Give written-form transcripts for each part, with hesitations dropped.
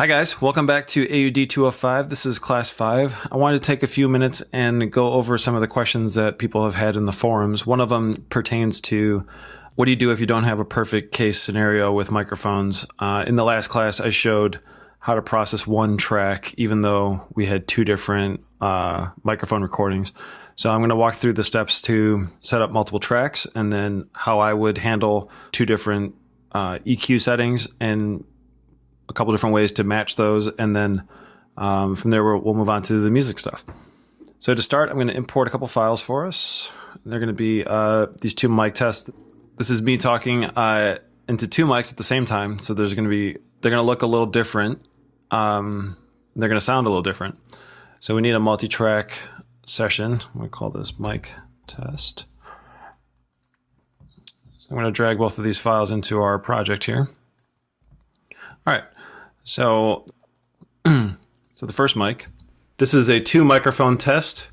Hi guys, welcome back to aud205. This is class 5. I wanted to take a few minutes and go over some of the questions that people have had in the forums. One of them pertains to what do you do if you don't have a perfect case scenario with microphones? In the last class, I showed how to process one track, even though we had two different microphone recordings. So I'm going to walk through the steps to set up multiple tracks and then how I would handle two different EQ settings and a couple different ways to match those, and then from there we'll move on to the music stuff. So to start, I'm going to import a couple files for us. They're going to be these two mic tests. This is me talking into two mics at the same time, so they're going to look a little different. They're going to sound a little different. So we need a multi-track session. We call this mic test. So I'm going to drag both of these files into our project here. All right, so the first mic, this is a 2 microphone test.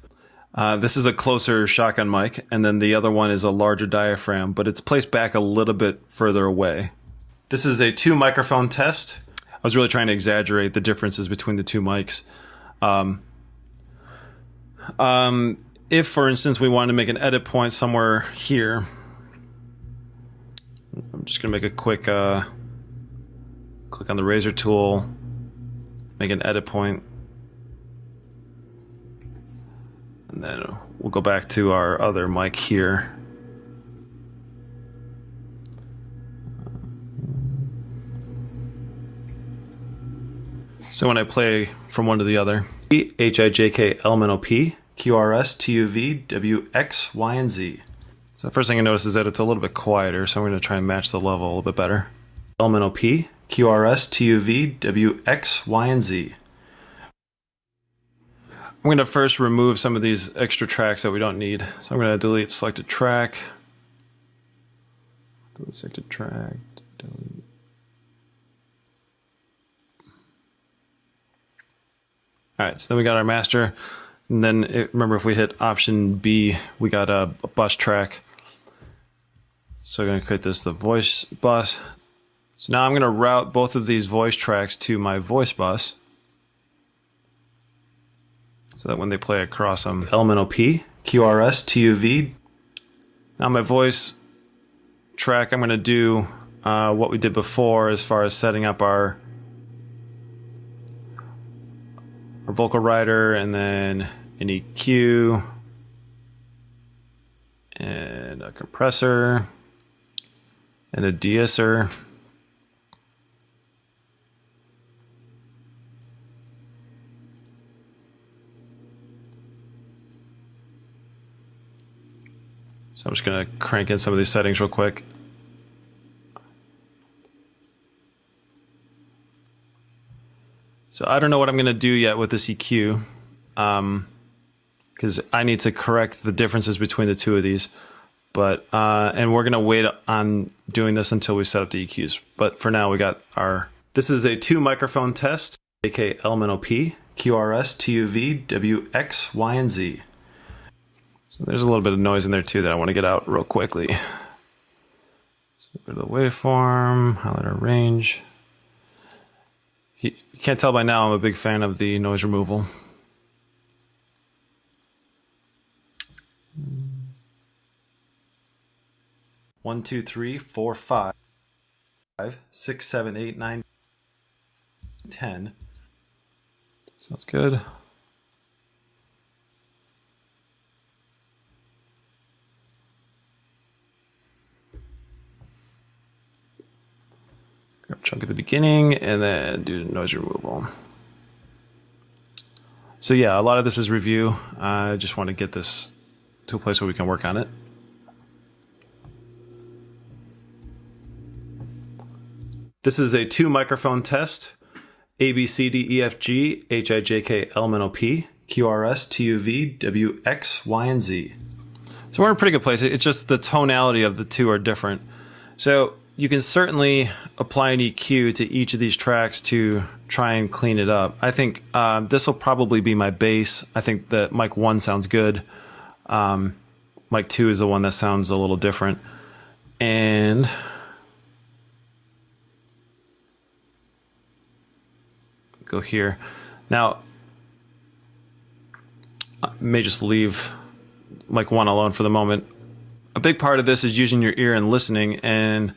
This is a closer shotgun mic, and then the other one is a larger diaphragm, but it's placed back a little bit further away. This is a 2 microphone test. I was really trying to exaggerate the differences between the two mics. If, for instance, we wanted to make an edit point somewhere here, I'm just going to make a quick... click on the razor tool, make an edit point, and then we'll go back to our other mic here. So when I play from one to the other, HIJK elemental P, QRS, TUV, W, X, Y, and Z. So the first thing I notice is that it's a little bit quieter, so I'm going to try and match the level a little bit better. Elemental P, QRS, TUV, W, X, Y, and Z. I'm going to first remove some of these extra tracks that we don't need. So I'm going to delete selected track. Delete selected track. Delete. All right, so then we got our master. And then remember, if we hit option B, we got a bus track. So I'm going to create the voice bus. So now I'm going to route both of these voice tracks to my voice bus so that when they play across them, elemental P, QRS, TUV. Now my voice track, I'm going to do what we did before as far as setting up our vocal rider, and then an EQ and a compressor and a de-esser. So I'm just going to crank in some of these settings real quick. So I don't know what I'm going to do yet with this EQ, because I need to correct the differences between the two of these. But and we're going to wait on doing this until we set up the EQs. But for now, we got our... This is a 2 microphone test, aka elemental P, QRS, TUV, W, X, Y, and Z. So there's a little bit of noise in there too that I want to get out real quickly. So go to the waveform, highlight our range. You can't tell by now I'm a big fan of the noise removal. One, two, three, four, 5, 6, 7, 8, 9, 10. Sounds good. Grab a chunk at the beginning and then do noise removal. So yeah, a lot of this is review. I just want to get this to a place where we can work on it. This is a 2 microphone test. A, B, C, D, E, F, G, H, I, J, K, elemental P, QRS, TUV, W, X, Y, and Z. So we're in a pretty good place. It's just the tonality of the two are different. So you can certainly apply an EQ to each of these tracks to try and clean it up. I think this will probably be my bass. I think that mic 1 sounds good. Mic 2 is the one that sounds a little different. And go here. Now, I may just leave mic 1 alone for the moment. A big part of this is using your ear and listening and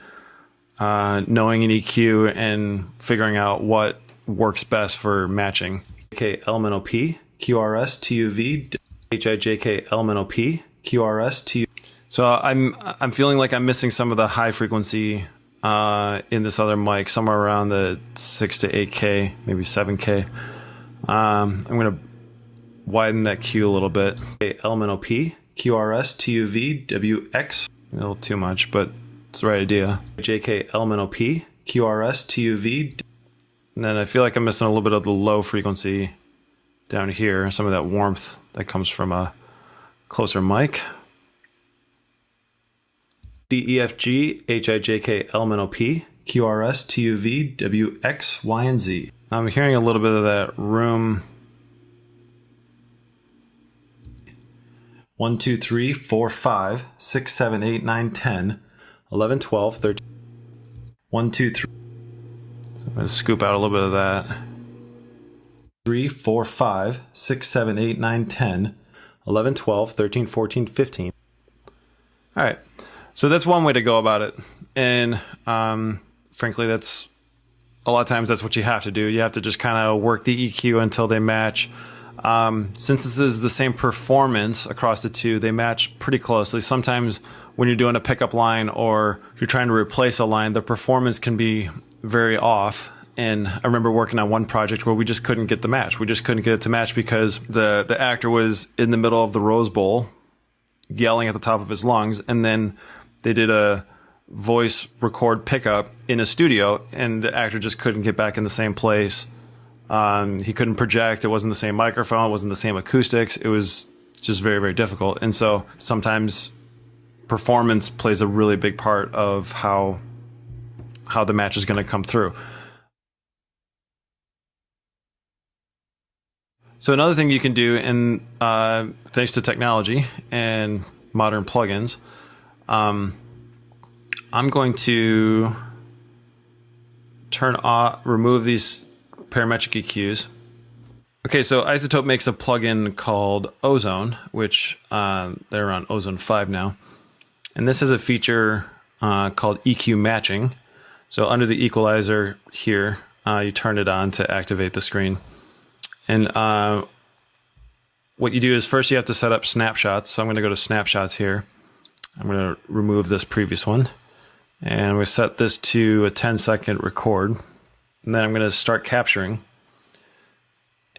knowing an EQ and figuring out what works best for matching. JK element OP, QRS, TUV, HIJK element OP, QRS, TUV. So I'm feeling like I'm missing some of the high frequency in this other mic, somewhere around the 6 to 8K, maybe 7K. I'm going to widen that Q a little bit. Element OP, QRS, TUV, WX. A little too much, but it's the right idea. JK element OP, QRS, TUV. And then I feel like I'm missing a little bit of the low frequency down here, some of that warmth that comes from a closer mic. DEFG, HIJK element OP, QRS, TUV, WX, Y, and Z. Now I'm hearing a little bit of that room. 1, 2, 3, 4, 5, 6, 7, 8, 9, 10, 11, 12, 13. 1, 2, 3. So I'm going to scoop out a little bit of that. 3, 4, 5, 6, 7, 8, 9, 10, 11, 12, 13, 14, 15. All right. So that's one way to go about it. And frankly, that's a lot of times that's what you have to do. You have to just kind of work the EQ until they match. Since this is the same performance across the two, they match pretty closely. Sometimes when you're doing a pickup line or you're trying to replace a line, the performance can be very off. And I remember working on one project where we just couldn't get the match. We just couldn't get it to match because the actor was in the middle of the Rose Bowl yelling at the top of his lungs, and then they did a voice record pickup in a studio, and the actor just couldn't get back in the same place. He couldn't project. It wasn't the same microphone. It wasn't the same acoustics. It was just very, very difficult. And so sometimes performance plays a really big part of how the match is going to come through. So another thing you can do, and thanks to technology and modern plugins, I'm going to remove these parametric EQs. Okay, so iZotope makes a plugin called Ozone, which they're on Ozone 5 now. And this has a feature called EQ matching. So under the equalizer here, you turn it on to activate the screen. And what you do is first you have to set up snapshots. So I'm going to go to snapshots here. I'm going to remove this previous one. And I'm going to set this to a 10-second record. And then I'm going to start capturing.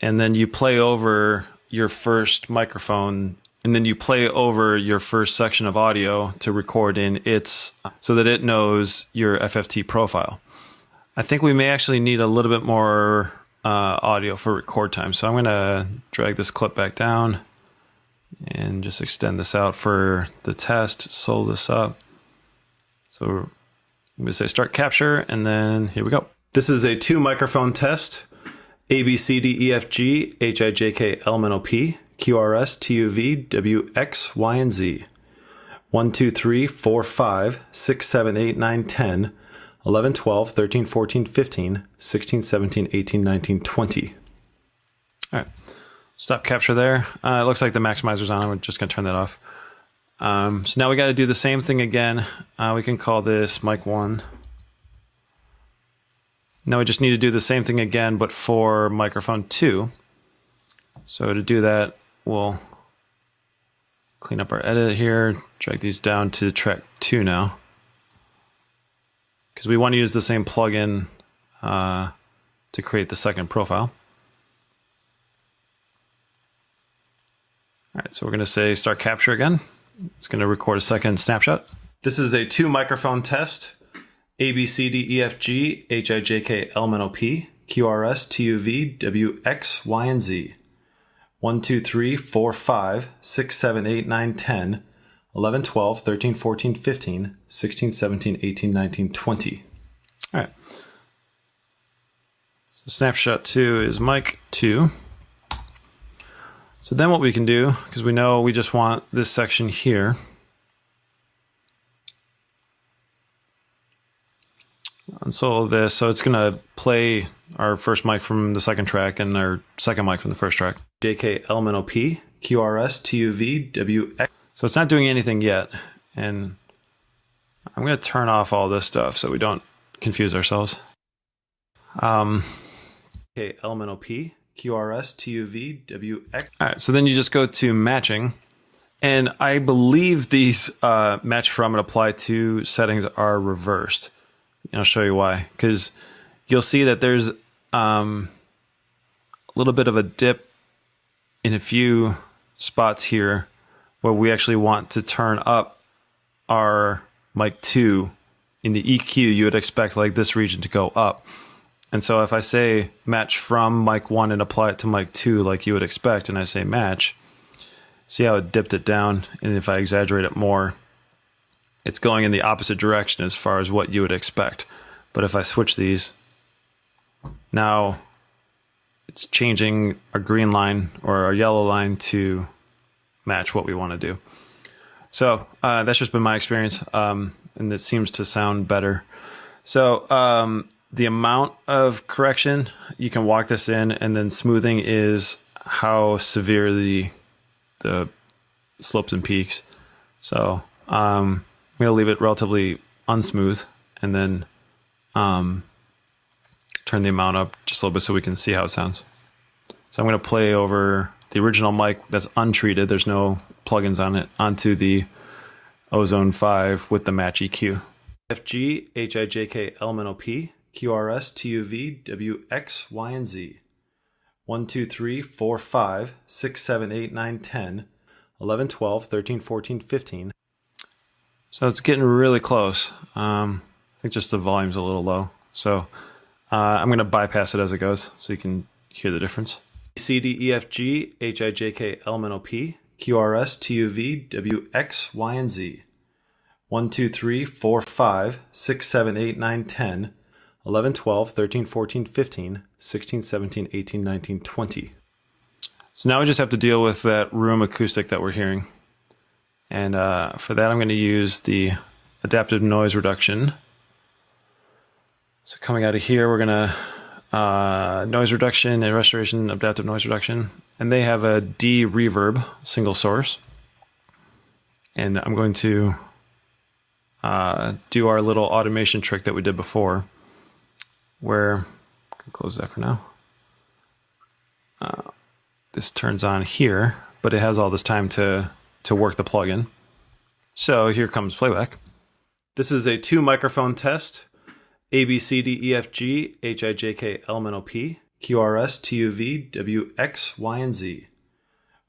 And then you play over your first microphone. And then you play over your first section of audio to record in its, so that it knows your FFT profile. I think we may actually need a little bit more audio for record time. So I'm going to drag this clip back down and just extend this out for the test, slow this up. So I'm going to say start capture, and then here we go. This is a 2 microphone test. A, B, C, D, E, F, G, H, I, J, K, L, N, O, P, Q, R, S, T, U, V, W, X, Y, and Z. 1, 2, 3, 4, 5, 6, 7, 8, 9, 10, 11, 12, 13, 14, 15, 16, 17, 18, 19, 20. All right. Stop capture there. It looks like the maximizer's on. I'm just going to turn that off. So now we got to do the same thing again. We can call this mic 1. Now we just need to do the same thing again, but for microphone 2. So to do that, we'll clean up our edit here, drag these down to track 2 now, because we want to use the same plugin to create the second profile. All right, so we're going to say start capture again. It's going to record a second snapshot. This is a 2 microphone test. A, B, C, D, E, F, G, H, I, J, K, L, N, O, P, Q, R, S, T, U, V, W, X, Y, and Z. 1, 2, 3, 4, 5, 6, 7, 8, 9, 10, 11, 12, 13, 14, 15, 16, 17, 18, 19, 20. All right. So snapshot 2 is mic 2. So then what we can do, because we know we just want this section here. unsolo this. So it's going to play our first mic from the second track and our second mic from the first track. JK element OP, QRS, TUV, WX. So it's not doing anything yet. And I'm going to turn off all this stuff so we don't confuse ourselves. Okay, element OP, QRS, TUV, WX. All right, so then you just go to matching. And I believe these match from and apply to settings are reversed. And I'll show you why. Because you'll see that there's a little bit of a dip in a few spots here where we actually want to turn up our mic 2. In the EQ, you would expect like this region to go up. And so if I say match from mic 1 and apply it to mic 2 like you would expect, and I say match, see how it dipped it down? And if I exaggerate it more, it's going in the opposite direction as far as what you would expect. But if I switch these, now it's changing our green line or our yellow line to match what we want to do. So that's just been my experience, and it seems to sound better. So the amount of correction, you can walk this in, and then smoothing is how severe the slopes and peaks. So I'm going to leave it relatively unsmooth, and then turn the amount up just a little bit so we can see how it sounds. So I'm going to play over the original mic that's untreated, there's no plugins on it, onto the aud205 with the match EQ. FG, HIJK, element OP, QRS, TUV, WX, Y, and Z. 1, 2, 3, 4, 5, 6, 7, 8, 9, 10, 11, 12, 13, 14, 15. So it's getting really close. I think just the volume's a little low. So I'm going to bypass it as it goes so you can hear the difference. C, D, E, F, G, H, I, J, K, element OP, QRS, TUV, WX, Y, and Z. 1, 2, 3, 4, 5, 6, 7, 8, 9, 10, 11, 12, 13, 14, 15, 16, 17, 18, 19, 20. So now we just have to deal with that room acoustic that we're hearing. And for that, I'm going to use the adaptive noise reduction. So coming out of here, we're going to noise reduction and restoration, adaptive noise reduction. And they have a D reverb, single source. And I'm going to do our little automation trick that we did before, where, close that for now. This turns on here, but it has all this time to work the plugin. So here comes playback. This is a 2 microphone test. A, B, C, D, E, F, G, H, I, J, K, element OP, QRS, TUV, WX, Y, and Z.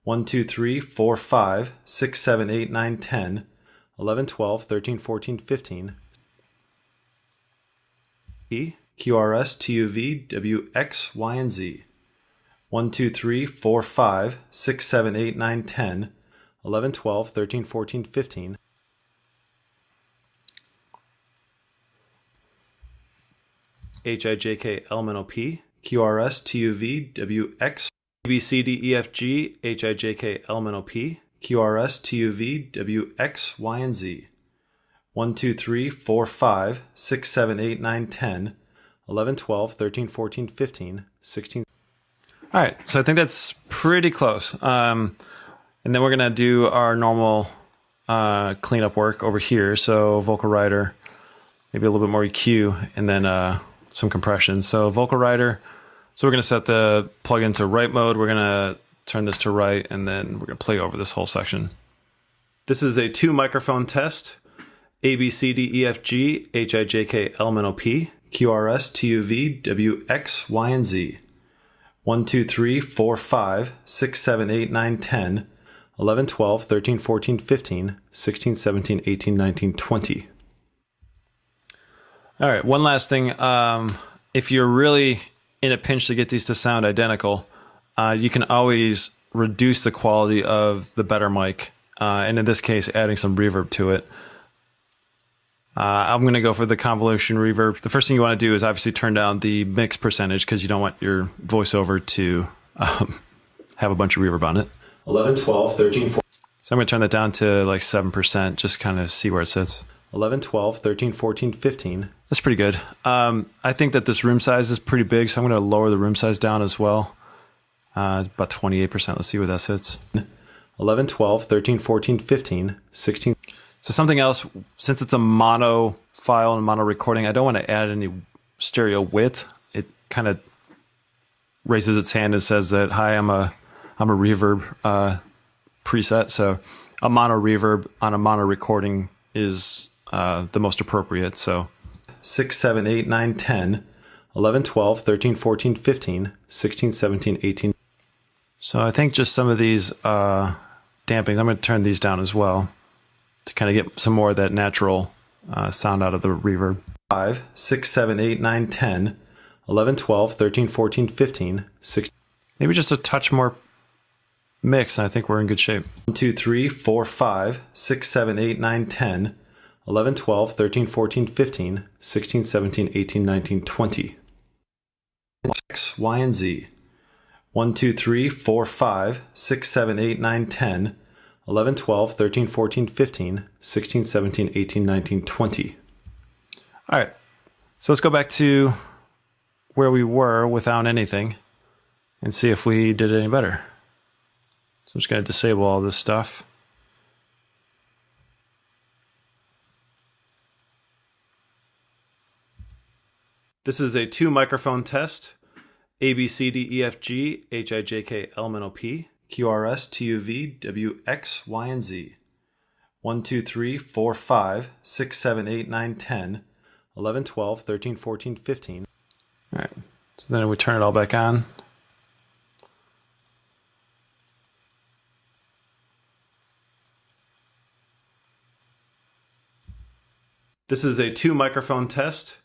1, 2, 3, 4, 5, 6, 7, 8, 9, 10, 11, 12, 13, 14, 15. E, QRS, TUV, WX, Y, and Z. 1, 2, 3, 4, 5, 6, 7, 8, 9, 10, 11, 12, 13, 14, 15. HIJK element OP, QRS, TUV, WX, ABCD, EFG, HIJK element OP, QRS, TUV, WX, Y, and Z. 1, 2, 3, 4, 5, 6, 7, 8, 9, 10, 11, 12, 13, 14, 15, 16. All right, so I think that's pretty close. And then we're going to do our normal cleanup work over here. So vocal rider, maybe a little bit more EQ, and then some compression. So vocal rider, so we're going to set the plugin to right mode. We're going to turn this to right, and then we're going to play over this whole section. This is a 2 microphone test. A, B, C, D, E, F, G, H, I, J, K, element OP, QRS, TUV, WX, Y, and Z. 1, 2, 3, 4, 5, 6, 7, 8, 9, 10, 11, 12, 13, 14, 15, 16, 17, 18, 19, 20. All right, one last thing. If you're really in a pinch to get these to sound identical, you can always reduce the quality of the better mic, and in this case, adding some reverb to it. I'm going to go for the convolution reverb. The first thing you want to do is obviously turn down the mix percentage because you don't want your voiceover to have a bunch of reverb on it. 11, 12, 13, 14. So I'm going to turn that down to like 7%, just kind of see where it sits. 11, 12, 13, 14, 15. That's pretty good. I think that this room size is pretty big, so I'm going to lower the room size down as well. About 28%. Let's see where that sits. 11, 12, 13, 14, 15, 16. So something else, since it's a mono file and mono recording, I don't want to add any stereo width. It kind of raises its hand and says that, hi, I'm a reverb preset. So a mono reverb on a mono recording is the most appropriate. So 6, 7, 8, 9, 10, 11, 12, 13, 14, 15, 16, 17, 18. So I think just some of these dampings, I'm going to turn these down as well to kind of get some more of that natural sound out of the reverb. 5, 6, 7, 8, 9, 10, 11, 12, 13, 14, 15, 16. Maybe just a touch more mix, and I think we're in good shape. 1, 2, 3, 4, 5, 6, 7, 8, 9, 10, 11, 12, 13, 14, 15, 16, 17, 18, 19, 20. X, Y, and Z. 1, 2, 3, 4, 5, 6, 7, 8, 9, 10, 11, 12, 13, 14, 15, 16, 17, 18, 19, 20. All right, so let's go back to where we were without anything and see if we did any better. So I'm just going to disable all this stuff. This is a 2 microphone test. A, B, C, D, E, F, G, H, I, J, K, L, M, N, O, P, Q, R, S, T, U, V, W, X, Y, and Z. 1, 2, 3, 4, 5, 6, 7, 8, 9, 10, 11, 12, 13, 14, 15. All right, so then we turn it all back on. This is a 2 microphone test.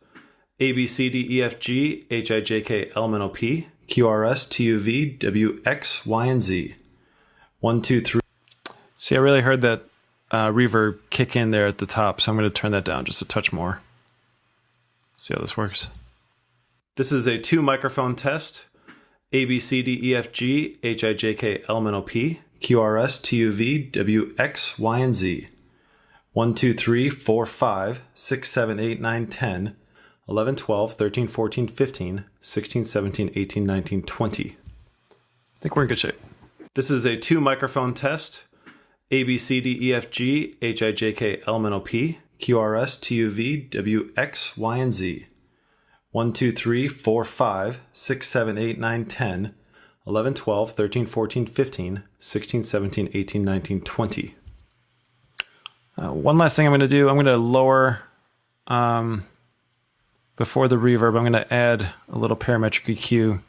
A, B, C, D, E, F, G, H, I, J, K, L, M, N, O, P, Q, R, S, T, U, V, W, X, Y, and Z. 1, 2, 3. See, I really heard that reverb kick in there at the top, so I'm going to turn that down just a touch more. See how this works. This is a 2 microphone test. A, B, C, D, E, F, G, H, I, J, K, L, M, N, O, P, Q, R, S, T, U, V, W, X, Y, and Z. 1, 2, 3, 4, 5, 6, 7, 8, 9, 10, 11, 12, 13, 14, 15, 16, 17, 18, 19, 20. I think we're in good shape. This is a 2 microphone test. A, B, C, D, E, F, G, H, I, J, K, L, M, N, O, P, Q, R, S, T, U, V, W, X, Y, and Z. 1, 2, 3, 4, 5, 6, 7, 8, 9, 10, 11, 12, 13, 14, 15, 16, 17, 18, 19, 20. One last thing I'm going to do, I'm going to lower, before the reverb, I'm going to add a little parametric EQ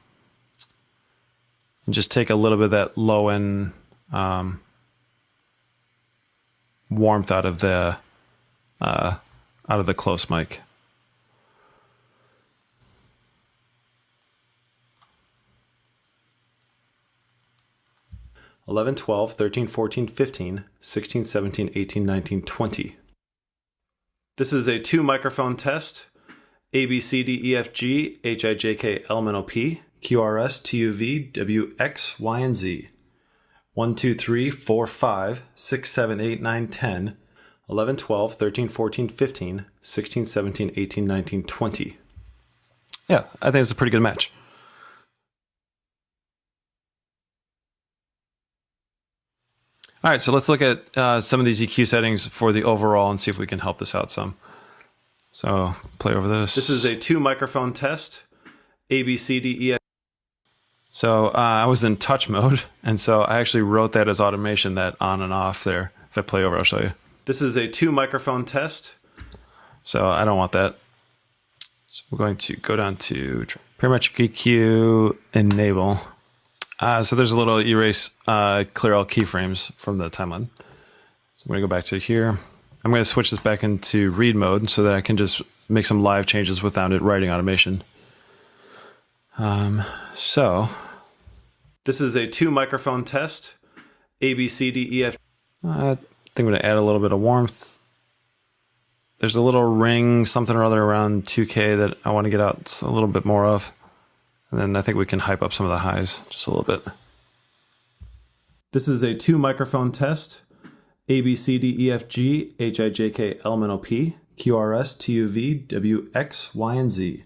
and just take a little bit of that low end warmth out of the close mic. (11, 12, 13, 14, 15, 16, 17, 18, 19, 20). This is a 2 microphone test. A, B, C, D, E, F, G, H, I, J, K, L, M, N, O, P, Q, R, S, T, U, V, W, X, Y, and Z. 1, 2, 3, 4, 5, 6, 7, 8, 9, 10, 11, 12, 13, 14, 15, 16, 17, 18, 19, 20. Yeah, I think it's a pretty good match. All right, so let's look at some of these EQ settings for the overall and see if we can help this out some. So play over this. This is a 2 microphone test. A, B, C, D, E, F. So I was in touch mode, and so I actually wrote that as automation, that on and off there. If I play over, I'll show you. This is a 2 microphone test. So I don't want that. So we're going to go down to parametric EQ, enable. So there's a little erase, clear all keyframes from the timeline. So I'm going to go back to here. I'm going to switch this back into read mode so that I can just make some live changes without it writing automation. So this is a 2 microphone test. A, B, C, D, E, F. I think I'm going to add a little bit of warmth. There's a little ring, something or other around 2K that I want to get out a little bit more of. And then I think we can hype up some of the highs just a little bit. This is a 2 microphone test. A, B, C, D, E, F, G, H, I, J, K, L, M, N, O, P, QRS, TUV, WX, Y, and Z.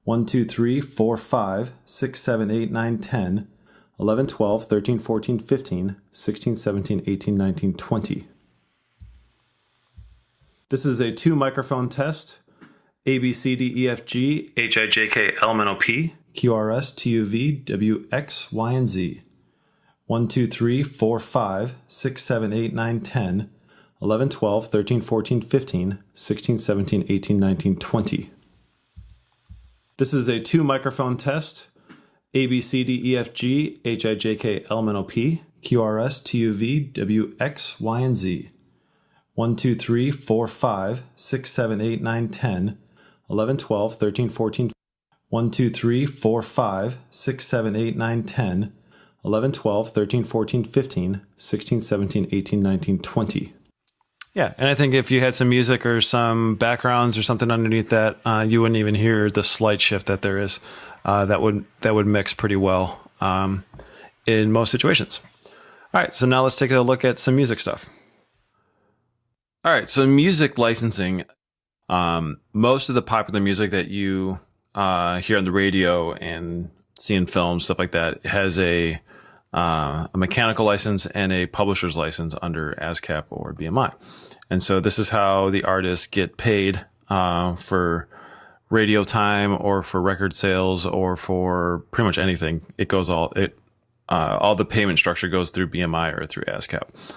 1, 2, 3, 4, 5, 6, 7, 8, 9, 10, 11, 12, 13, 14, 15, 16, 17, 18, 19, 20. This is a 2 microphone test. A, B, C, D, E, F, G, H, I, J, K, L, M, N, O, P, QRS, TUV, WX, Y, and Z. 1, 2, 3, 4, 5, 6, 7, 8, 9, 10, 11, 12, 13, 14, 15, 16, 17, 18, 19, 20. This is a 2 microphone test. A, B, C, D, E, F, G, H, I, J, K, L, M, N, O, P, QRS, TUV, WX, Y, and Z. 1, 2, 3, 4, 5, 6, 7, 8, 9, 10, 11, 12, 13, 14, 1, 2, 3, 4, 5, 6, 7, 8, 9, 10, 11, 12, 13, 14, 15, 16, 17, 18, 19, 20. Yeah, and I think if you had some music or some backgrounds or something underneath that, you wouldn't even hear the slight shift that there is. That would mix pretty well in most situations. All right, so now let's take a look at some music stuff. All right, so music licensing, most of the popular music that you hear on the radio and see in films, stuff like that, has a mechanical license and a publisher's license under ASCAP or BMI. And so this is how the artists get paid for radio time or for record sales or for pretty much anything. All the payment structure goes through BMI or through ASCAP.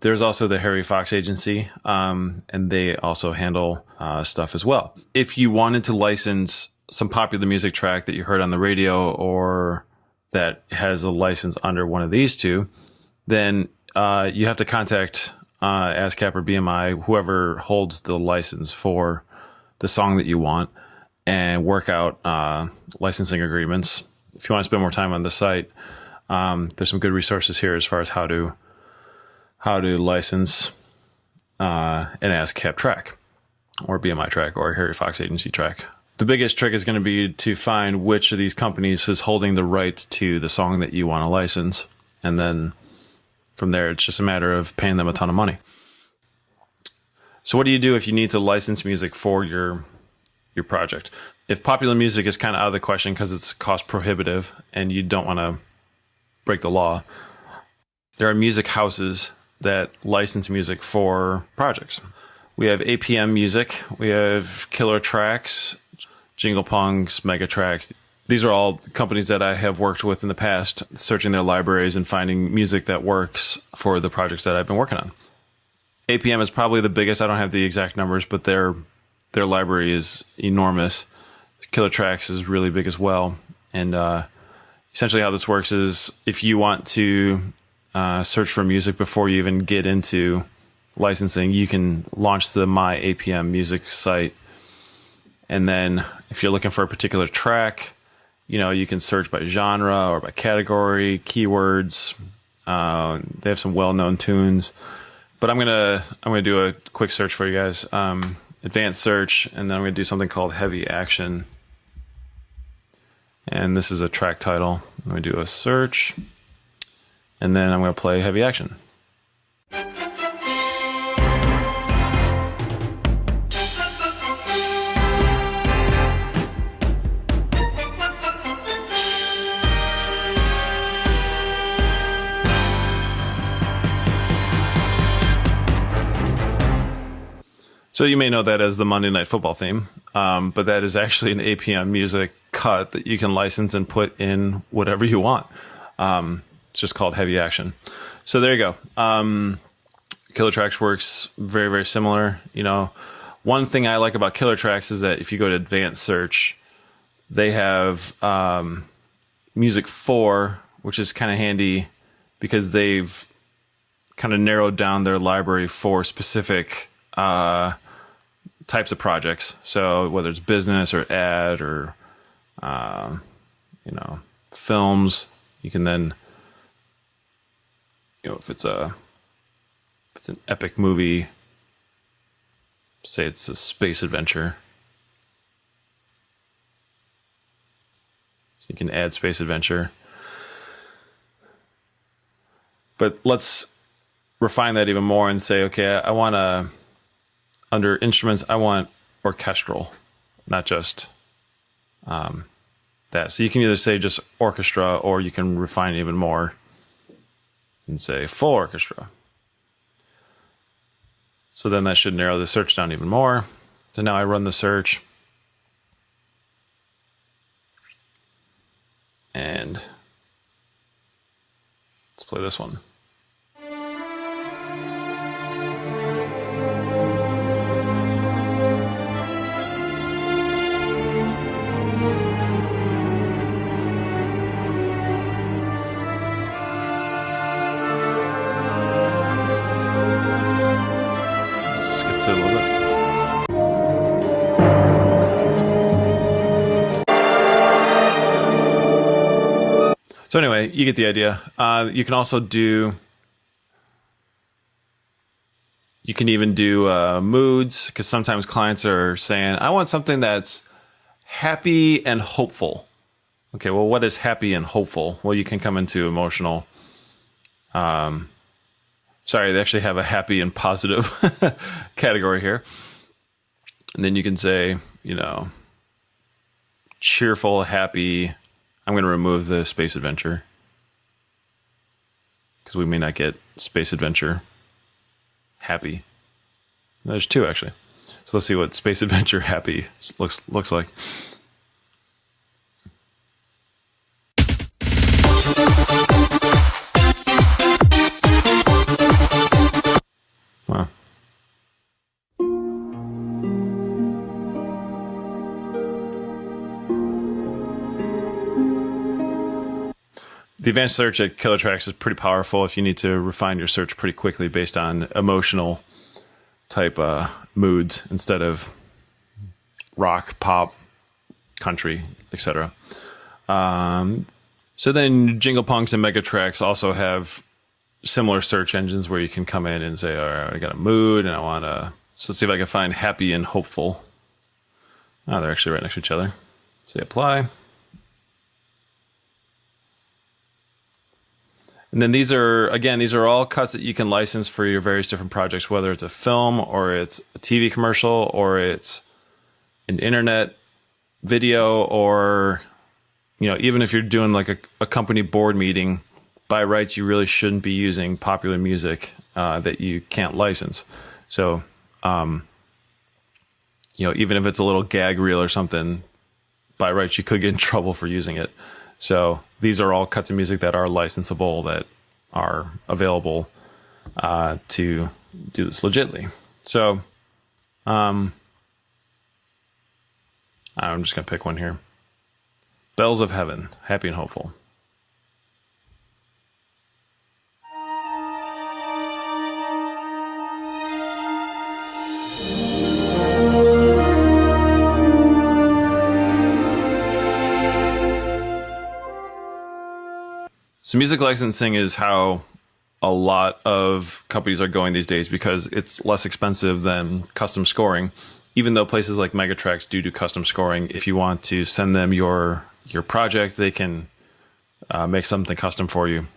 There's also the Harry Fox Agency, and they also handle stuff as well. If you wanted to license some popular music track that you heard on the radio or that has a license under one of these two, then you have to contact ASCAP or BMI, whoever holds the license for the song that you want, and work out licensing agreements. If you want to spend more time on the site, there's some good resources here as far as how to license an ASCAP track or BMI track or a Harry Fox Agency track. The biggest trick is going to be to find which of these companies is holding the rights to the song that you want to license. And then from there, it's just a matter of paying them a ton of money. So what do you do if you need to license music for your project? If popular music is kind of out of the question because it's cost prohibitive and you don't want to break the law, there are music houses that license music for projects. We have APM Music, we have Killer Tracks, Jingle Punks, Mega Tracks. These are all companies that I have worked with in the past, searching their libraries and finding music that works for the projects that I've been working on. APM is probably the biggest. I don't have the exact numbers, but their library is enormous. Killer Tracks is really big as well. And essentially how this works is if you want to search for music before you even get into licensing, you can launch the My APM Music site. And then if you're looking for a particular track, you can search by genre or by category, keywords. They have some well-known tunes, but I'm gonna do a quick search for you guys. Advanced search, and then I'm gonna do something called Heavy Action. And this is a track title. I'm gonna do a search, and then I'm gonna play Heavy Action. So you may know that as the Monday Night Football theme, but that is actually an APM Music cut that you can license and put in whatever you want. It's just called Heavy Action. So there you go. Killer Tracks works very, very similar. One thing I like about Killer Tracks is that if you go to advanced search, they have Music 4, which is kind of handy because they've kind of narrowed down their library for specific types of projects. So whether it's business or ad or films, you can then if it's an epic movie, say it's a space adventure, so you can add space adventure. But let's refine that even more and say, okay, I want under instruments, I want orchestral, not just that. So you can either say just orchestra, or you can refine it even more and say full orchestra. So then that should narrow the search down even more. So now I run the search. And let's play this one. Skip to a little bit. So anyway, you get the idea. You can also do, you can even do moods, because sometimes clients are saying, I want something that's happy and hopeful. Okay, well, what is happy and hopeful? Well, you can come into emotional. Sorry, they actually have a happy and positive category here. And then you can say, you know, cheerful, happy. I'm going to remove the space adventure because we may not get space adventure happy. There's two, actually. So let's see what space adventure happy looks like. Wow. The advanced search at Killer Tracks is pretty powerful if you need to refine your search pretty quickly based on emotional type moods instead of rock, pop, country, etc. So then Jingle Punks and Mega Tracks also have similar search engines where you can come in and say, all right, I got a mood and I want to, so let's see if I can find happy and hopeful. Oh, they're actually right next to each other. Say apply. And then these are all cuts that you can license for your various different projects, whether it's a film or it's a TV commercial or it's an internet video, or, you know, even if you're doing like a company board meeting, by rights, you really shouldn't be using popular music that you can't license. So, you know, even if it's a little gag reel or something, by rights, you could get in trouble for using it. So these are all cuts of music that are licensable, that are available to do this legitly. So I'm just going to pick one here. Bells of Heaven, happy and hopeful. So music licensing is how a lot of companies are going these days because it's less expensive than custom scoring, even though places like Megatracks do custom scoring. If you want to send them your project, they can make something custom for you.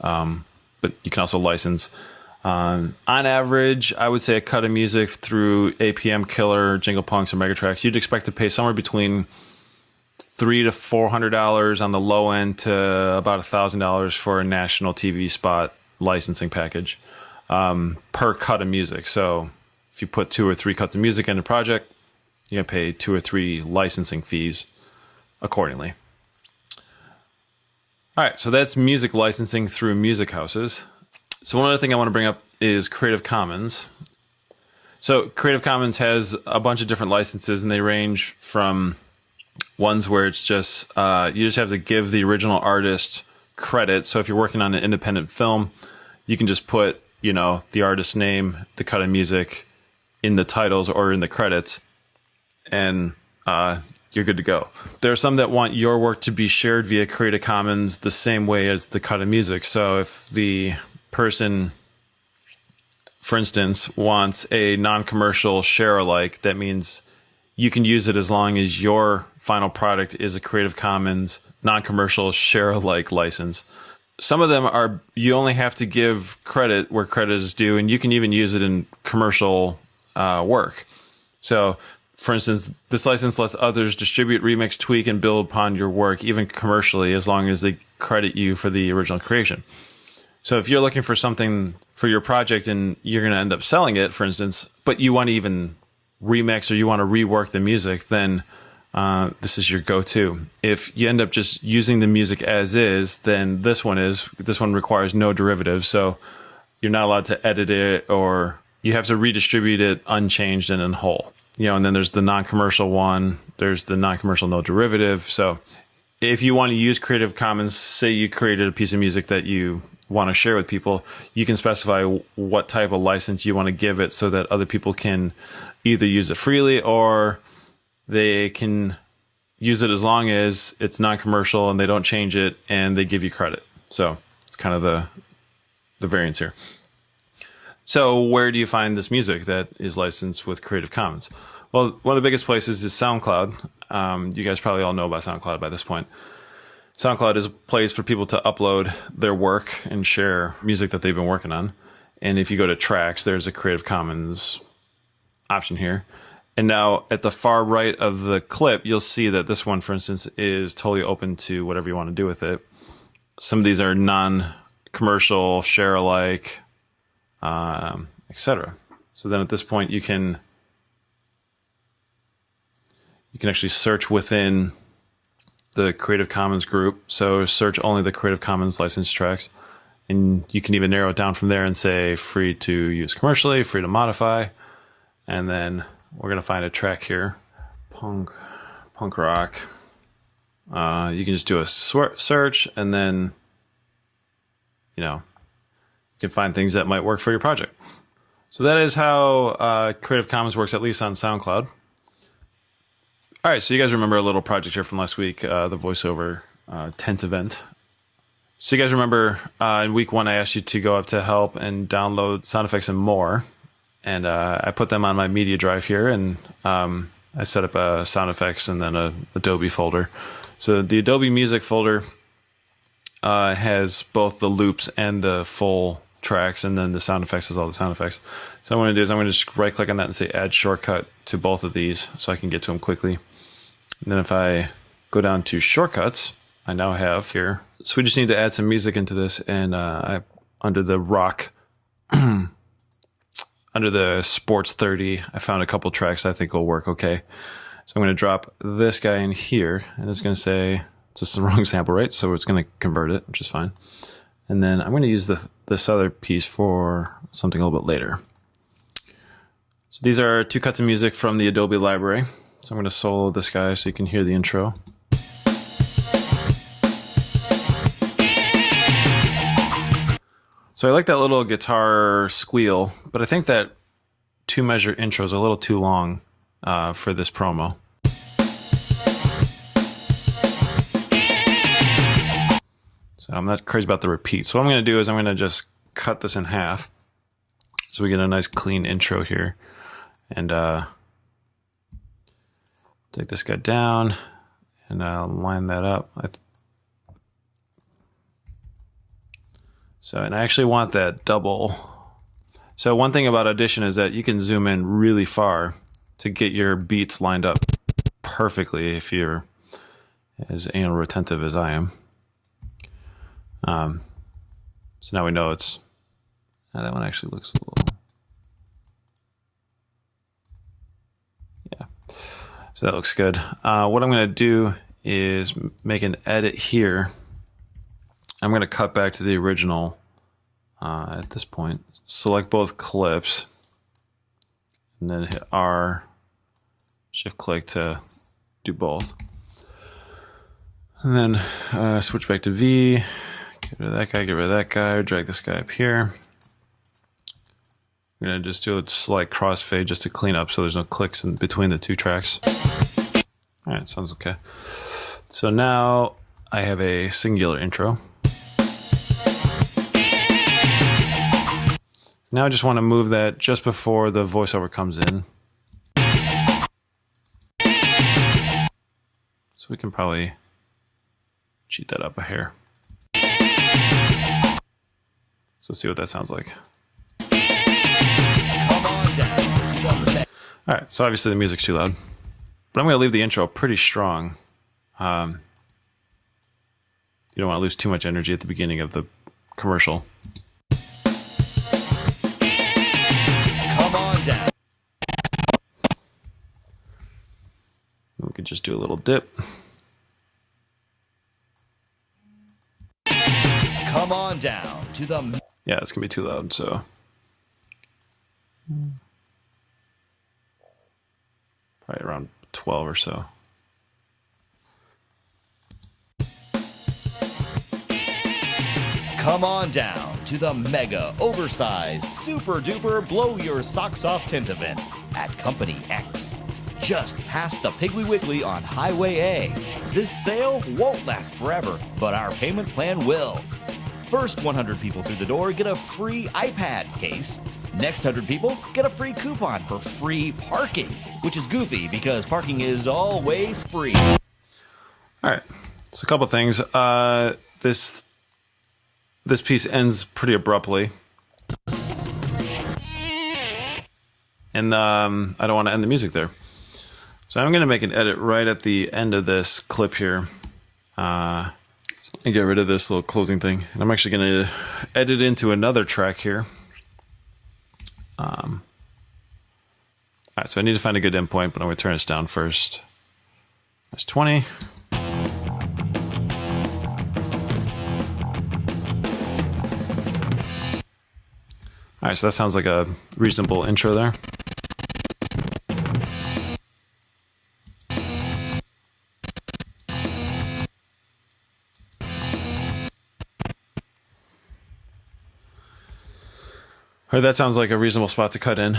But you can also license. On average, I would say a cut of music through APM, Killer, Jingle Punks, or Megatracks, you'd expect to pay somewhere between $300 to $400 on the low end to about $1,000 for a national TV spot licensing package per cut of music. So if you put 2 or 3 cuts of music in a project, you're going to pay 2 or 3 licensing fees accordingly. All right, so that's music licensing through music houses. So one other thing I want to bring up is Creative Commons. So Creative Commons has a bunch of different licenses, and they range from ones where it's just you just have to give the original artist credit. So if you're working on an independent film, you can just put, you know, the artist's name, the cut of music in the titles or in the credits, and you're good to go. There are some that want your work to be shared via Creative Commons the same way as the cut of music. So if the person, for instance, wants a non-commercial share-alike, that means you can use it as long as your final product is a Creative Commons non-commercial share-alike license. Some of them are, you only have to give credit where credit is due, and you can even use it in commercial work. So, for instance, this license lets others distribute, remix, tweak, and build upon your work, even commercially, as long as they credit you for the original creation. So if you're looking for something for your project and you're going to end up selling it, for instance, but you want to even remix or you want to rework the music, then this is your go-to. If you end up just using the music as is, then this one requires no derivatives. So you're not allowed to edit it, or you have to redistribute it unchanged and in whole. And then there's the non-commercial one. There's the non-commercial no derivative. So if you want to use Creative Commons, say you created a piece of music that you want to share with people, you can specify what type of license you want to give it so that other people can either use it freely or they can use it as long as it's non-commercial and they don't change it and they give you credit. So it's kind of the variance here. So where do you find this music that is licensed with Creative Commons? Well, one of the biggest places is SoundCloud. You guys probably all know about SoundCloud by this point. SoundCloud is a place for people to upload their work and share music that they've been working on. And if you go to tracks, there's a Creative Commons option here. And now at the far right of the clip, you'll see that this one, for instance, is totally open to whatever you want to do with it. Some of these are non-commercial, share alike, etc. So then at this point, you can actually search within the Creative Commons group. So search only the Creative Commons licensed tracks. And you can even narrow it down from there and say free to use commercially, free to modify. And then we're going to find a track here, punk rock. You can just do a search, and then, you can find things that might work for your project. So that is how Creative Commons works, at least on SoundCloud. All right, so you guys remember a little project here from last week, the voiceover tent event. So you guys remember in week 1, I asked you to go up to help and download sound effects and more. And I put them on my media drive here, and I set up a sound effects and then a Adobe folder. So the Adobe Music folder has both the loops and the full tracks, and then the sound effects has all the sound effects. So what I'm going to do is I'm going to just right click on that and say add shortcut to both of these so I can get to them quickly. And then if I go down to shortcuts, I now have here. So we just need to add some music into this, and under the rock, under the Sports 30, I found a couple tracks I think will work okay. So I'm going to drop this guy in here, and it's going to say, it's just the wrong sample rate, so it's going to convert it, which is fine. And then I'm going to use this other piece for something a little bit later. So these are 2 cuts of music from the Adobe library. So I'm going to solo this guy so you can hear the intro. So I like that little guitar squeal, but I think that 2-measure intro is a little too long for this promo. So I'm not crazy about the repeat. So what I'm going to do is I'm going to just cut this in half so we get a nice clean intro here. And take this guy down and line that up. And I actually want that double. So one thing about Audition is that you can zoom in really far to get your beats lined up perfectly if you're as anal retentive as I am. So now we know it's, that one actually looks a little, yeah. So that looks good. What I'm going to do is make an edit here. I'm going to cut back to the original at this point. Select both clips and then hit R, shift click to do both. And then switch back to V, get rid of that guy, get rid of that guy, drag this guy up here. I'm going to just do a slight crossfade just to clean up so there's no clicks in between the 2 tracks. All right, sounds okay. So now I have a singular intro. Now I just want to move that just before the voiceover comes in. So we can probably cheat that up a hair. So let's see what that sounds like. Come on down. All right, so obviously the music's too loud, but I'm going to leave the intro pretty strong. You don't want to lose too much energy at the beginning of the commercial. Come on down. We could just do a little dip. Come on down to the... Yeah, it's going to be too loud, so... Probably around 12 or so. Come on down to the mega, oversized, super duper blow your socks off tent event at Company X. Just past the Piggly Wiggly on Highway A. This sale won't last forever, but our payment plan will. First 100 people through the door get a free iPad case. Next 100 people get a free coupon for free parking, which is goofy because parking is always free. All right, so a couple things. This piece ends pretty abruptly, and I don't want to end the music there. So I'm going to make an edit right at the end of this clip here, and get rid of this little closing thing. And I'm actually going to edit into another track here. All right, so I need to find a good endpoint, but I'm going to turn this down first. That's 20. All right, so that sounds like a reasonable intro there. All right, that sounds like a reasonable spot to cut in.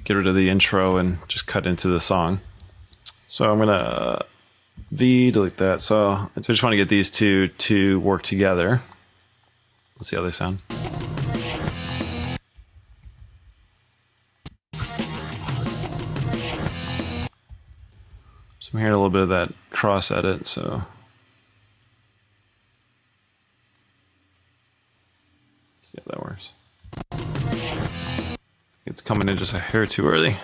Get rid of the intro and just cut into the song. So I'm gonna delete that. So I just want to get these two to work together. Let's see how they sound. So I'm hearing a little bit of that cross edit, so let's see how that works. It's coming in just a hair too early.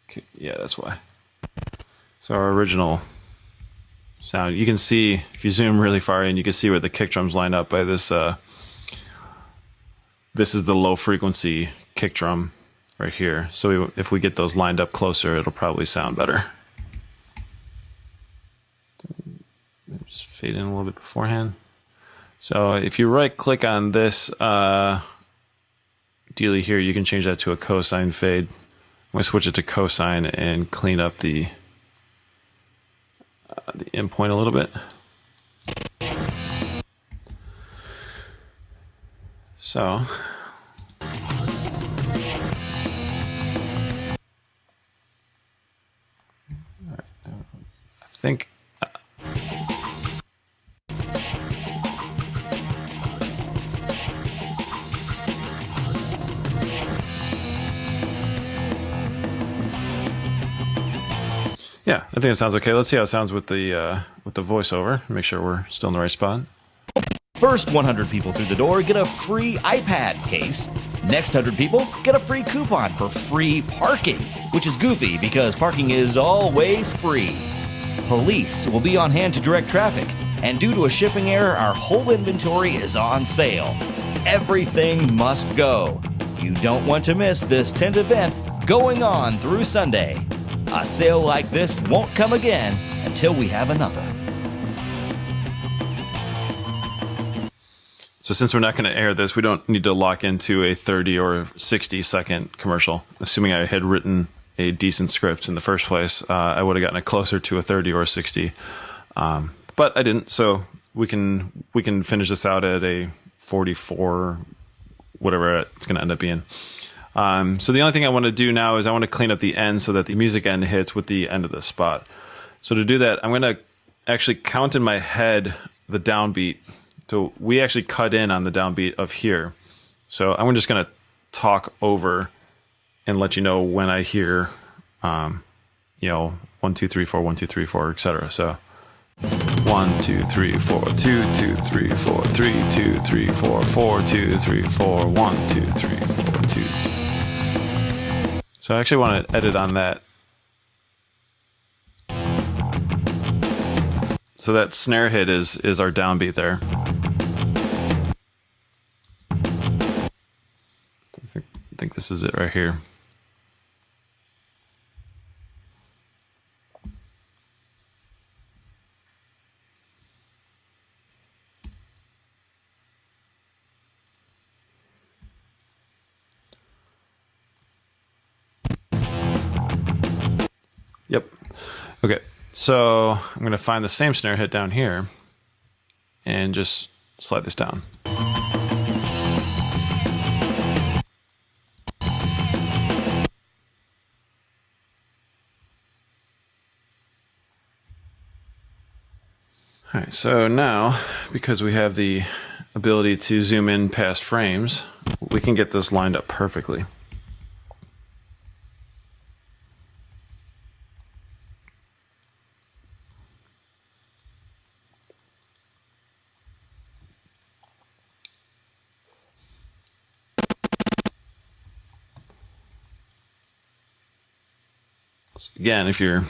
Okay, yeah, that's why. So our original sound, you can see, if you zoom really far in, you can see where the kick drums line up by this. This is the low frequency kick drum right here. So if we get those lined up closer, it'll probably sound better. Just fade in a little bit beforehand. So if you right click on this dealie here, you can change that to a cosine fade. I'm going to switch it to cosine and clean up the endpoint a little bit. So I think yeah, I think it sounds okay. Let's see how it sounds with the voiceover. Make sure we're still in the right spot. First 100 people through the door get a free iPad case. Next 100 people get a free coupon for free parking, which is goofy because parking is always free. Police will be on hand to direct traffic, and due to a shipping error, our whole inventory is on sale. Everything must go. You don't want to miss this tent event going on through Sunday. A sale like this won't come again until we have another. So since we're not going to air this, we don't need to lock into a 30 or 60 second commercial. Assuming I had written a decent script in the first place, I would have gotten it closer to a 30 or a 60. But I didn't, so we can finish this out at a 44, whatever it's going to end up being. So the only thing I want to do now is I want to clean up the end so that the music end hits with the end of the spot. So to do that, I'm going to actually count in my head the downbeat. So we actually cut in on the downbeat of here. So I'm just going to talk over and let you know when I hear, 1, 2, 3, 4, 1, 2, 3, 4, etc. So 1, 2, 3, 4, 2, 2, 3, 4, 3, 2, 3, 4, 4, 2, 3, 4, 1, 2, 3, 4, 2. So I actually want to edit on that. So that snare hit is our downbeat there. I think this is it right here. Yep. Okay. So I'm going to find the same snare hit down here and just slide this down. All right, so now, because we have the ability to zoom in past frames, we can get this lined up perfectly. So again, if you're a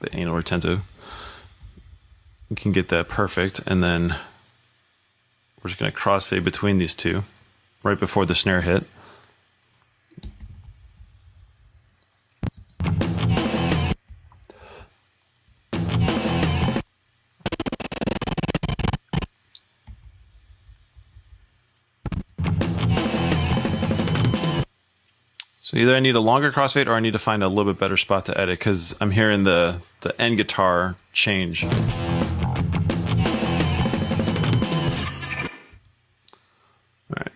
bit anal retentive, you can get that perfect, and then we're just going to crossfade between these two right before the snare hit. So either I need a longer crossfade or I need to find a little bit better spot to edit, because I'm hearing the end guitar change. All right.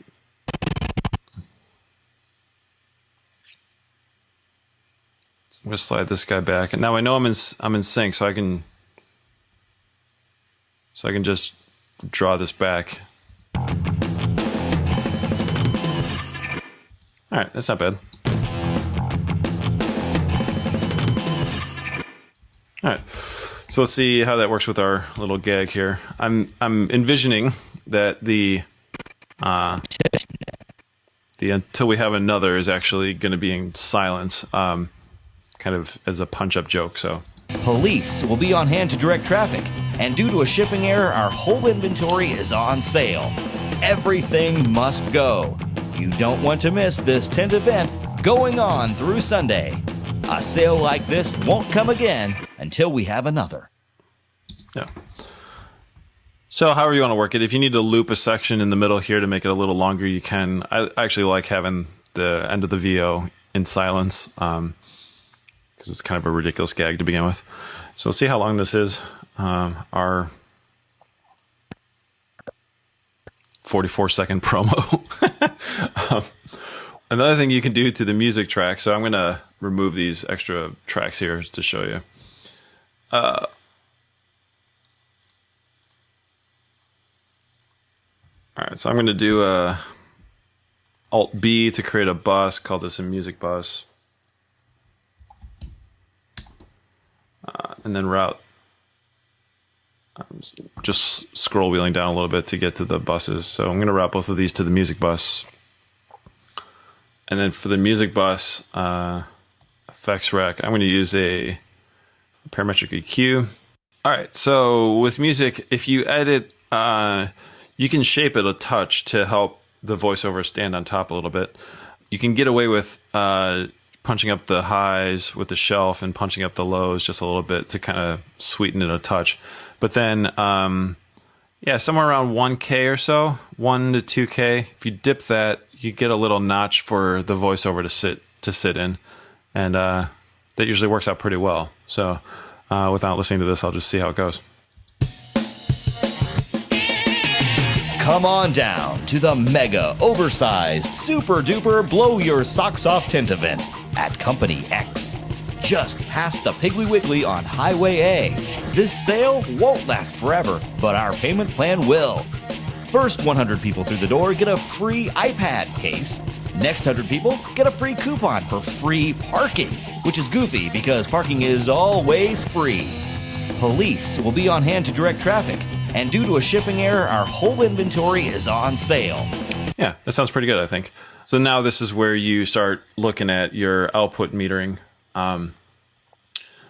So I'm going to slide this guy back, and now I know I'm in sync, so I can just draw this back. All right, that's not bad. All right, so let's see how that works with our little gag here. I'm envisioning that the until we have another is actually going to be in silence, kind of as a punch-up joke. So Police will be on hand to direct traffic, and due to a shipping error, our whole inventory is on sale. Everything must go. You don't want to miss this tent event going on through Sunday. A sale like this won't come again until we have another. Yeah. So however you want to work it, if you need to loop a section in the middle here to make it a little longer, you can. I actually like having the end of the VO in silence because it's kind of a ridiculous gag to begin with. So let's see how long this is. Our 44-second promo. Another thing you can do to the music track, so I'm going to remove these extra tracks here to show you. All right, so I'm going to do a Alt-B to create a bus, call this a music bus. And then route, just scroll wheeling down a little bit to get to the buses. So I'm going to route both of these to the music bus. And then for the music bus effects rack, I'm going to use a parametric EQ. All right, so with music, if you edit, you can shape it a touch to help the voiceover stand on top a little bit. You can get away with punching up the highs with the shelf and punching up the lows just a little bit to kind of sweeten it a touch. But then, yeah, somewhere around 1K or so, 1 to 2K. If you dip that, you get a little notch for the voiceover to sit in, and that usually works out pretty well. So, without listening to this, I'll just see how it goes. Come on down to the mega, oversized, super duper blow your socks off tent event at Company X, just past the Piggly Wiggly on Highway A. This sale won't last forever, but our payment plan will. First 100 people through the door get a free iPad case. Next 100 people get a free coupon for free parking, which is goofy because parking is always free. Police will be on hand to direct traffic, and due to a shipping error, our whole inventory is on sale. Yeah, that sounds pretty good, I think. So now this is where you start looking at your output metering.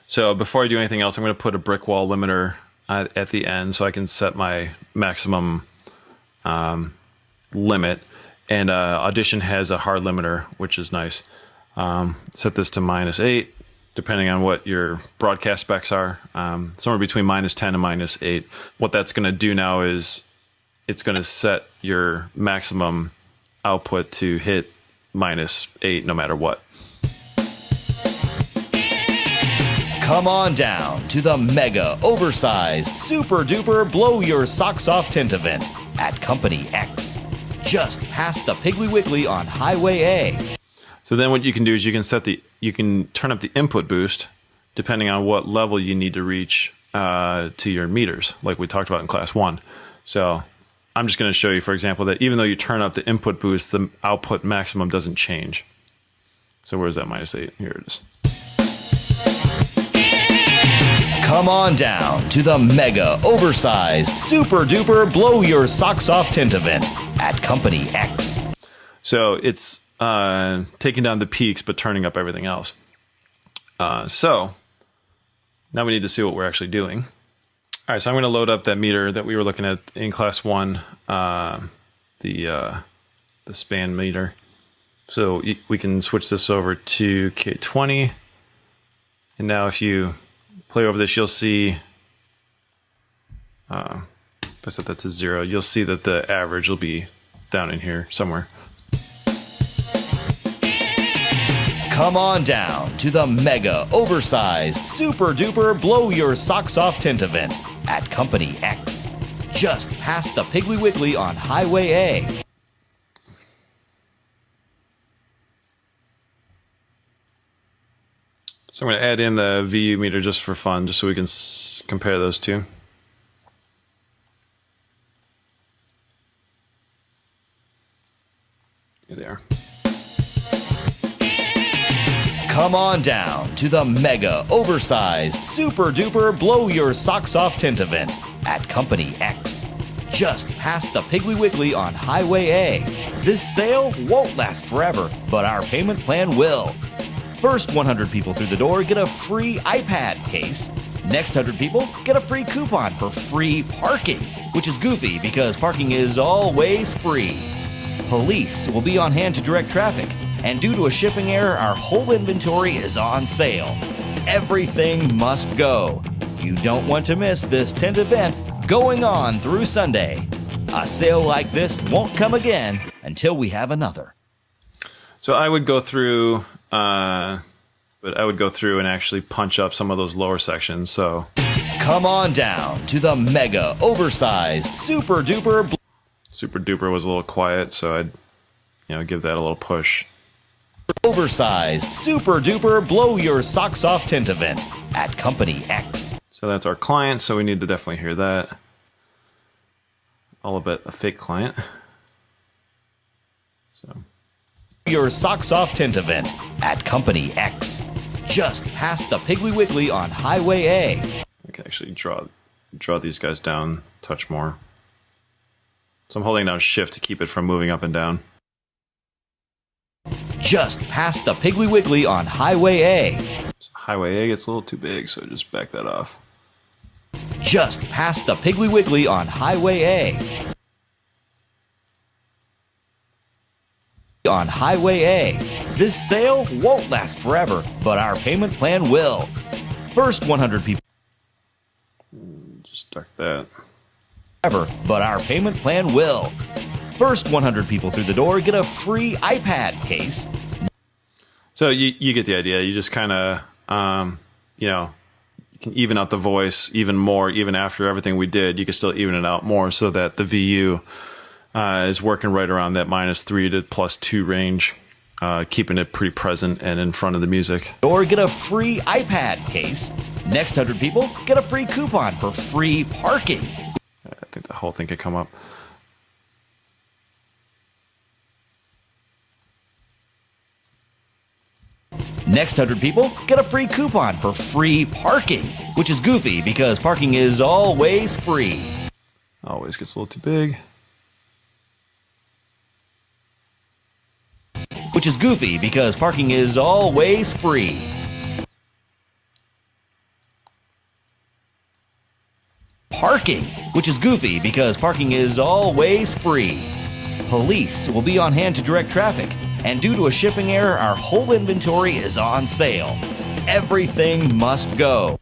So before I do anything else, I'm going to put a brick wall limiter at the end so I can set my maximum limit. And Audition has a hard limiter, which is nice. Set this to -8, depending on what your broadcast specs are. Somewhere between -10 and -8. What that's going to do now is it's going to set your maximum output to hit -8 no matter what. Come on down to the mega, oversized, super duper, blow your socks off tent event at Company X, just past the Piggly Wiggly on Highway A. So then what you can do is you can turn up the input boost depending on what level you need to reach to your meters, like we talked about in class 1. So I'm just going to show you, for example, that even though you turn up the input boost, the output maximum doesn't change. So where's that -8? Here it is. Come on down to the mega, oversized, super duper, blow your socks off tent event at Company X. So it's taking down the peaks but turning up everything else. So now we need to see what we're actually doing. All right, so I'm going to load up that meter that we were looking at in class 1, the span meter. So we can switch this over to K20. And now if you play over this, you'll see, if I set that to 0, you'll see that the average will be down in here somewhere. Come on down to the mega, oversized, super duper, blow your socks off tent event at Company X, just past the Piggly Wiggly on Highway A. So I'm going to add in the VU meter just for fun, just so we can compare those two. Here they are. Come on down to the mega, oversized, super duper, blow your socks off tent event at Company X, just past the Piggly Wiggly on Highway A. This sale won't last forever, but our payment plan will. First 100 people through the door get a free iPad case. Next 100 people get a free coupon for free parking, which is goofy because parking is always free. Police will be on hand to direct traffic, and due to a shipping error, our whole inventory is on sale. Everything must go. You don't want to miss this tent event going on through Sunday. A sale like this won't come again until we have another. So I would go through, and actually punch up some of those lower sections. So come on down to the mega, oversized, super duper. Super duper was a little quiet, so I'd, give that a little push. Oversized, super duper, blow your socks off tent event at Company X. So that's our client, so we need to definitely hear that. All of it a fake client. So your socks off tent event at Company X, just past the Piggly Wiggly on Highway A. I can actually draw these guys down a touch more. So I'm holding down Shift to keep it from moving up and down. Just past the Piggly Wiggly on Highway A. So Highway A gets a little too big, so just back that off. Just past the Piggly Wiggly on Highway A. On Highway A. This sale won't last forever, but our payment plan will. First 100 people. Just duck that. But our payment plan will. First 100 people through the door get a free iPad case. So you get the idea. You just kind of, you can even out the voice even more, even after everything we did. You can still even it out more so that the VU is working right around that -3 to +2 range, keeping it pretty present and in front of the music. Or get a free iPad case. Next 100 people get a free coupon for free parking. I think the whole thing could come up. Next 100 people get a free coupon for free parking, which is goofy because parking is always free. Always gets a little too big. Which is goofy because parking is always free. Parking, which is goofy because parking is always free. Police will be on hand to direct traffic, and due to a shipping error, our whole inventory is on sale. Everything must go.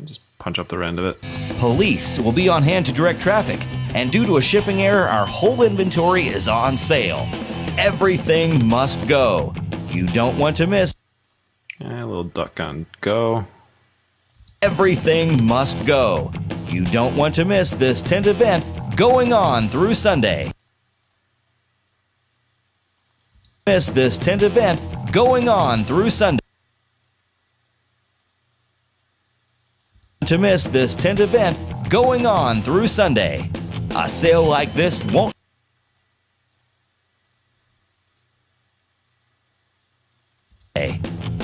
Just punch up the end of it. Police will be on hand to direct traffic, and due to a shipping error, our whole inventory is on sale. Everything must go. You don't want to miss. A little duck on go. Everything must go. You don't want to miss this tent event going on through Sunday. Miss this tent event going on through Sunday. To miss this tent event going on through Sunday. A sale like this won't.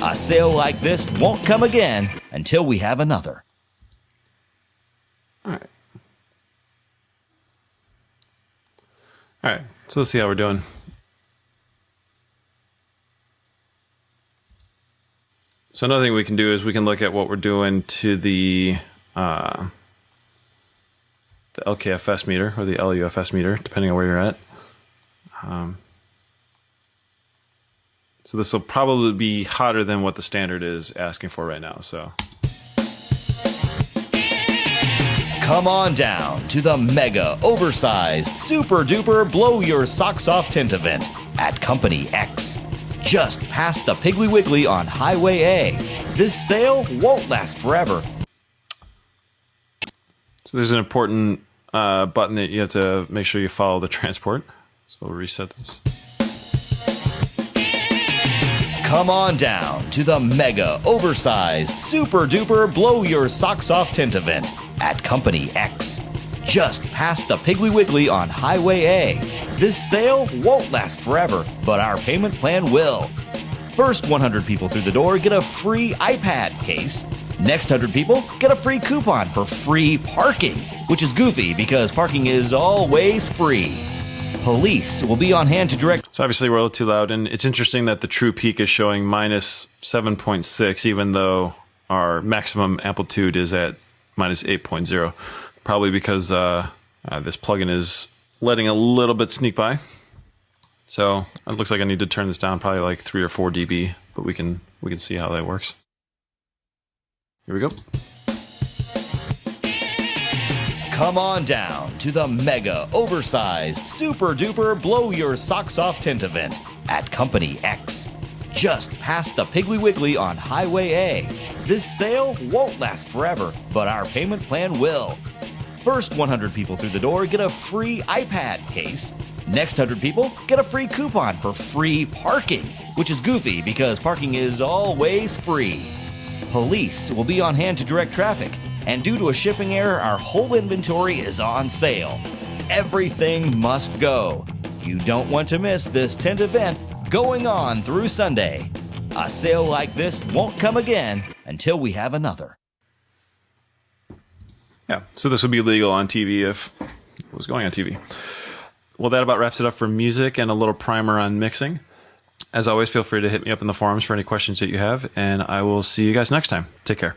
A sale like this won't come again until we have another. All right, so let's see how we're doing. So another thing we can do is we can look at what we're doing to the LKFS meter or the LUFS meter, depending on where you're at. So this will probably be hotter than what the standard is asking for right now. So come on down to the mega oversized super duper blow your socks off tent event at Company X, just past the Piggly Wiggly on Highway A. This sale won't last forever. So there's an important button that you have to make sure you follow the transport. So we'll reset this. Come on down to the mega oversized super duper blow your socks off tent event at Company X, just past the Piggly Wiggly on Highway A. This sale won't last forever, but our payment plan will. First 100 people through the door get a free iPad case. Next 100 people get a free coupon for free parking, which is goofy because parking is always free. Police will be on hand to direct. So obviously we're a little too loud, and it's interesting that the true peak is showing minus 7.6, even though our maximum amplitude is at minus 8.0. Probably because this plugin is letting a little bit sneak by. So it looks like I need to turn this down probably like 3 or 4 dB, but we can see how that works. Here we go. Come on down to the mega oversized super duper blow your socks off tent event at Company X, just past the Piggly Wiggly on Highway A. This sale won't last forever, but our payment plan will. First 100 people through the door get a free iPad case. Next 100 people get a free coupon for free parking, which is goofy because parking is always free. Police will be on hand to direct traffic, and due to a shipping error, our whole inventory is on sale. Everything must go. You don't want to miss this tent event going on through Sunday. A sale like this won't come again until we have another. Yeah, so this would be legal on TV if it was going on TV. Well, that about wraps it up for music and a little primer on mixing. As always, feel free to hit me up in the forums for any questions that you have, and I will see you guys next time. Take care.